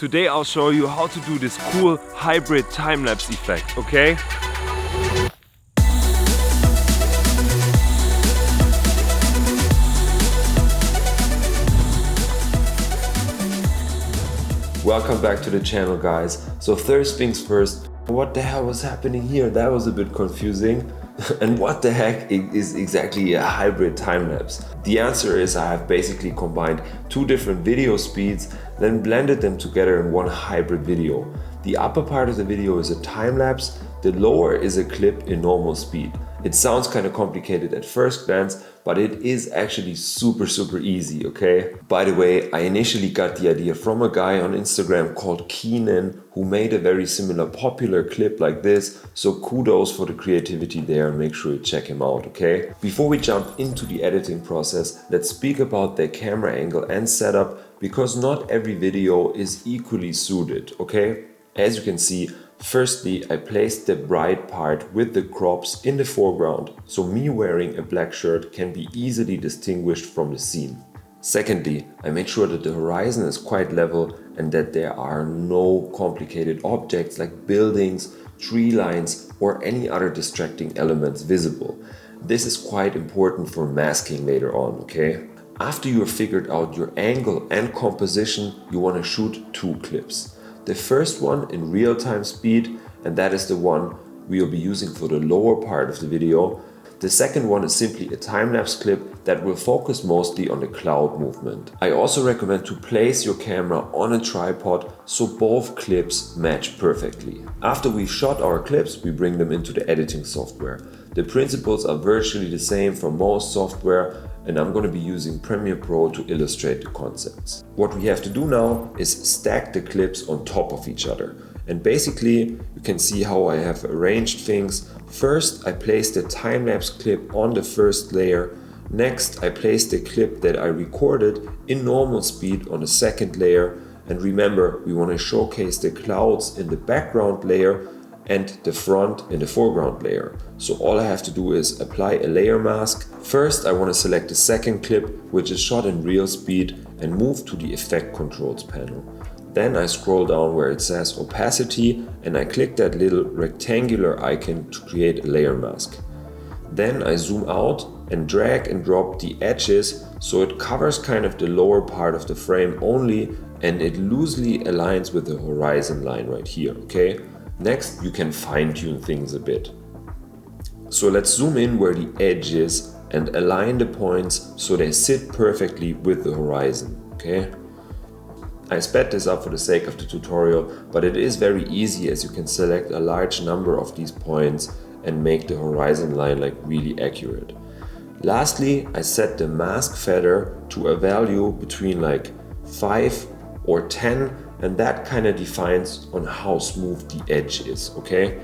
Today I'll show you how to do this cool hybrid time-lapse effect, okay? Welcome back to the channel, guys. So first things first, what the hell was happening here? That was a bit confusing. And what the heck is exactly a hybrid time-lapse? The answer is I have basically combined two different video speeds, then blended them together in one hybrid video. The upper part of the video is a time-lapse, the lower is a clip in normal speed. It sounds kind of complicated at first glance, but it is actually super easy, okay? By the way, I initially got the idea from a guy on Instagram called Kenan, who made a very similar popular clip like this, so kudos for the creativity there and make sure you check him out, okay? Before we jump into the editing process, let's speak about the camera angle and setup, because not every video is equally suited, okay? As you can see, firstly, I placed the bright part with the crops in the foreground, so me wearing a black shirt can be easily distinguished from the scene. Secondly, I made sure that the horizon is quite level and that there are no complicated objects like buildings, tree lines, or any other distracting elements visible. This is quite important for masking later on, okay? After you have figured out your angle and composition, you want to shoot two clips. The first one in real-time speed, and that is the one we will be using for the lower part of the video. The second one is simply a time-lapse clip that will focus mostly on the cloud movement. I also recommend to place your camera on a tripod so both clips match perfectly. After we've shot our clips, we bring them into the editing software. The principles are virtually the same for most software, and I'm going to be using Premiere Pro to illustrate the concepts. What we have to do now is stack the clips on top of each other. And basically, you can see how I have arranged things. First, I place the time-lapse clip on the first layer. Next, I place the clip that I recorded in normal speed on the second layer. And remember, we want to showcase the clouds in the background layer and the front in the foreground layer. So all I have to do is apply a layer mask. First, I want to select the second clip, which is shot in real speed, and move to the effect controls panel. Then I scroll down where it says opacity and I click that little rectangular icon to create a layer mask. Then I zoom out and drag and drop the edges so it covers kind of the lower part of the frame only, and it loosely aligns with the horizon line right here, okay? Next, you can fine-tune things a bit. So let's zoom in where the edge is and align the points so they sit perfectly with the horizon, okay? I sped this up for the sake of the tutorial, but it is very easy as you can select a large number of these points and make the horizon line like really accurate. Lastly, I set the mask feather to a value between like 5 or 10, and that kind of defines on how smooth the edge is, okay?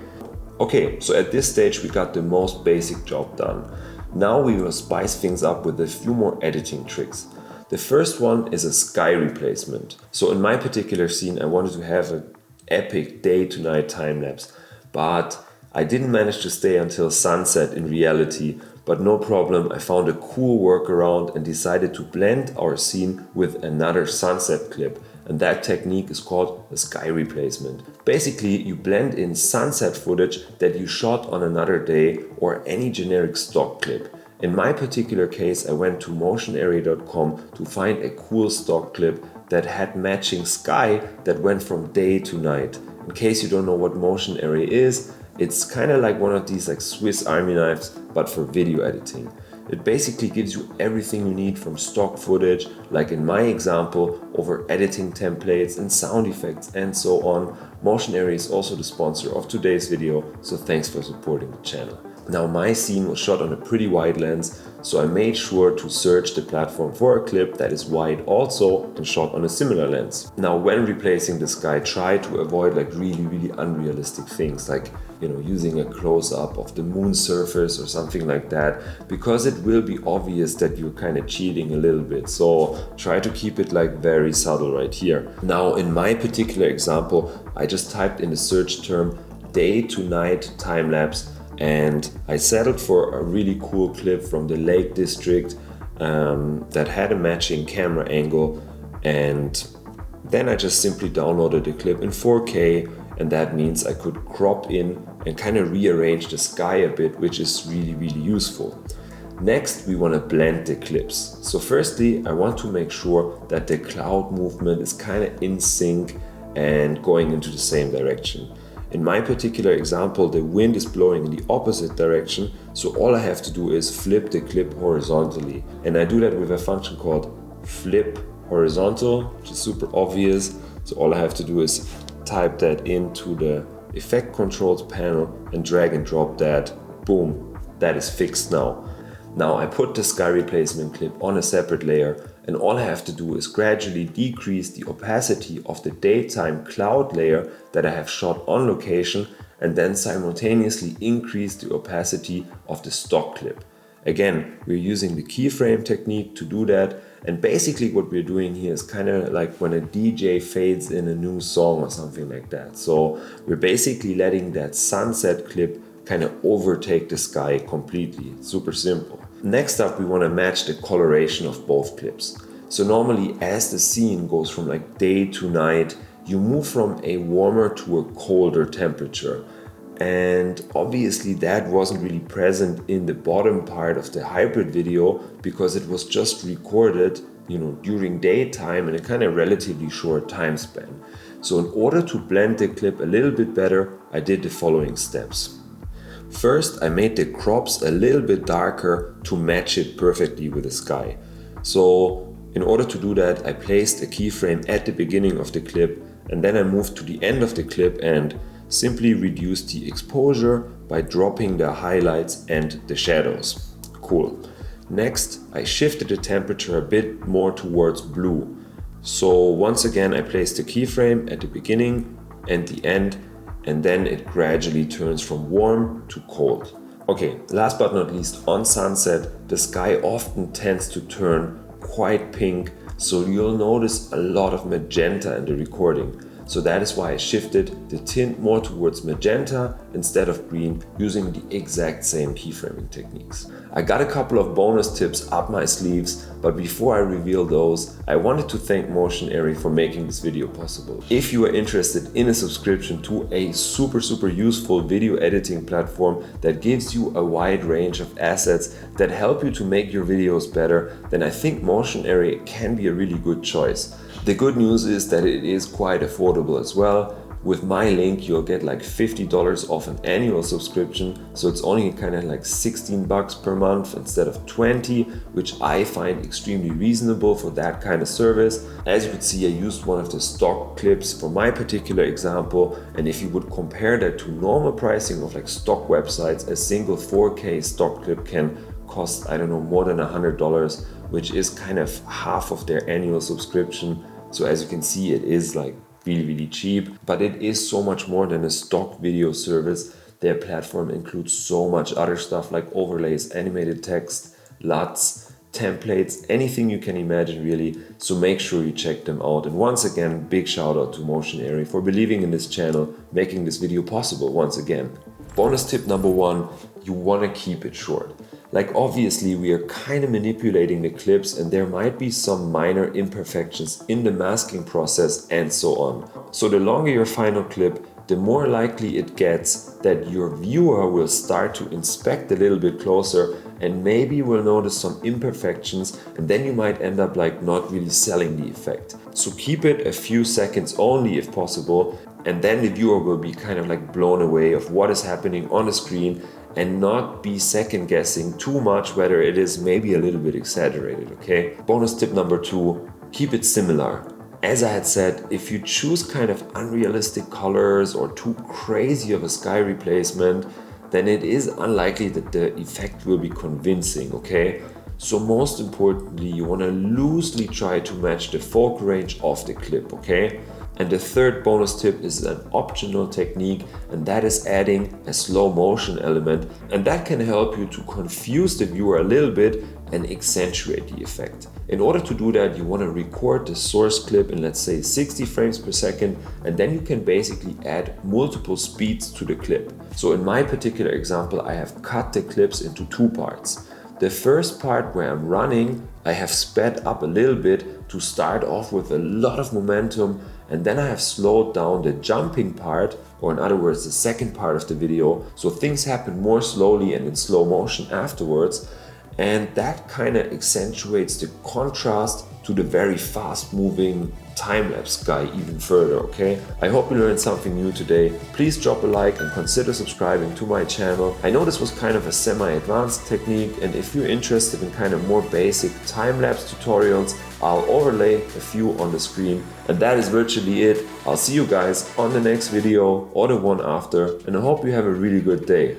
Okay, so at this stage we got the most basic job done. Now we will spice things up with a few more editing tricks. The first one is a sky replacement. So in my particular scene, I wanted to have an epic day to night time lapse, but I didn't manage to stay until sunset in reality. But no problem, I found a cool workaround and decided to blend our scene with another sunset clip. And that technique is called a sky replacement. Basically, you blend in sunset footage that you shot on another day or any generic stock clip. In my particular case, I went to motionarea.com to find a cool stock clip that had matching sky that went from day to night. In case you don't know what Motion Area is, it's kind of like one of these like Swiss Army knives, but for video editing. It basically gives you everything you need from stock footage, like in my example, over editing templates and sound effects and so on. Motion Area is also the sponsor of today's video, so thanks for supporting the channel. Now my scene was shot on a pretty wide lens, so I made sure to search the platform for a clip that is wide also and shot on a similar lens. Now when replacing the sky, try to avoid like really unrealistic things like, you know, using a close-up of the moon surface or something like that, because it will be obvious that you're kind of cheating a little bit. So try to keep it like very subtle right here. Now in my particular example, I just typed in the search term day to night time lapse, and I settled for a really cool clip from the Lake District that had a matching camera angle, and Then I just simply downloaded the clip in 4K, and that means I could crop in and kind of rearrange the sky a bit, which is really useful. Next, we want to blend the clips. So firstly, I want to make sure that the cloud movement is kind of in sync and going into the same direction. In my particular example, the wind is blowing in the opposite direction, so all I have to do is flip the clip horizontally. And I do that with a function called flip horizontal, which is super obvious. So all I have to do is type that into the effect controls panel and drag and drop that. Boom, that is fixed now. Now I put the sky replacement clip on a separate layer, and all I have to do is gradually decrease the opacity of the daytime cloud layer that I have shot on location, and then simultaneously increase the opacity of the stock clip. Again, we're using the keyframe technique to do that, and basically what we're doing here is kind of like when a DJ fades in a new song or something like that. So we're basically letting that sunset clip kind of overtake the sky completely. Super simple. Next up, we want to match the coloration of both clips. So normally as the scene goes from like day to night, you move from a warmer to a colder temperature. And obviously that wasn't really present in the bottom part of the hybrid video because it was just recorded, during daytime in a kind of relatively short time span. So in order to blend the clip a little bit better, I did the following steps. First, I made the crops a little bit darker to match it perfectly with the sky. So in order to do that, I placed a keyframe at the beginning of the clip, and then I moved to the end of the clip and simply reduced the exposure by dropping the highlights and the shadows. Cool. Next, I shifted the temperature a bit more towards blue. So once again, I placed the keyframe at the beginning and the end, and then it gradually turns from warm to cold. Okay, last but not least, on sunset, the sky often tends to turn quite pink, so you'll notice a lot of magenta in the recording. So that is why I shifted the tint more towards magenta instead of green, using the exact same keyframing techniques. I got a couple of bonus tips up my sleeves, but before I reveal those, I wanted to thank MotionAery for making this video possible. If you are interested in a subscription to a super useful video editing platform that gives you a wide range of assets that help you to make your videos better, then I think MotionAery can be a really good choice. The good news is that it is quite affordable as well. With my link, you'll get like $50 off an annual subscription, so it's only kind of like $16 per month instead of 20, which I find extremely reasonable for that kind of service. As you can see, I used one of the stock clips for my particular example, and if you would compare that to normal pricing of like stock websites, a single 4K stock clip can cost, I don't know, more than $100, which is kind of half of their annual subscription. So as you can see, it is like really cheap, but it is so much more than a stock video service. Their platform includes so much other stuff like overlays, animated text, LUTs, templates, anything you can imagine really. So make sure you check them out. And once again, big shout out to MotionAery for believing in this channel, making this video possible once again. Bonus tip number 1, you want to keep it short. Like obviously we are kind of manipulating the clips and there might be some minor imperfections in the masking process and so on. So the longer your final clip, the more likely it gets that your viewer will start to inspect a little bit closer and maybe will notice some imperfections, and then you might end up like not really selling the effect. So keep it a few seconds only if possible, and then the viewer will be kind of like blown away of what is happening on the screen and not be second guessing too much whether it is maybe a little bit exaggerated, okay? Bonus tip number 2, keep it similar. As I had said, if you choose kind of unrealistic colors or too crazy of a sky replacement, then it is unlikely that the effect will be convincing, okay? So most importantly, you want to loosely try to match the focal range of the clip, okay? And the third bonus tip is an optional technique, and that is adding a slow motion element, and that can help you to confuse the viewer a little bit and accentuate the effect. In order to do that, you want to record the source clip in, let's say, 60 frames per second, and then you can basically add multiple speeds to the clip. So in my particular example, I have cut the clips into 2 parts. The first part where I'm running, I have sped up a little bit to start off with a lot of momentum, and then I have slowed down the jumping part, or in other words the second part of the video, so things happen more slowly and in slow motion afterwards, and that kind of accentuates the contrast to the very fast moving time-lapse guy even further, okay? I hope you learned something new today. Please drop a like and consider subscribing to my channel. I know this was kind of a semi-advanced technique, and if you're interested in kind of more basic time-lapse tutorials, I'll overlay a few on the screen. And that is virtually it. I'll see you guys on the next video or the one after, and I hope you have a really good day.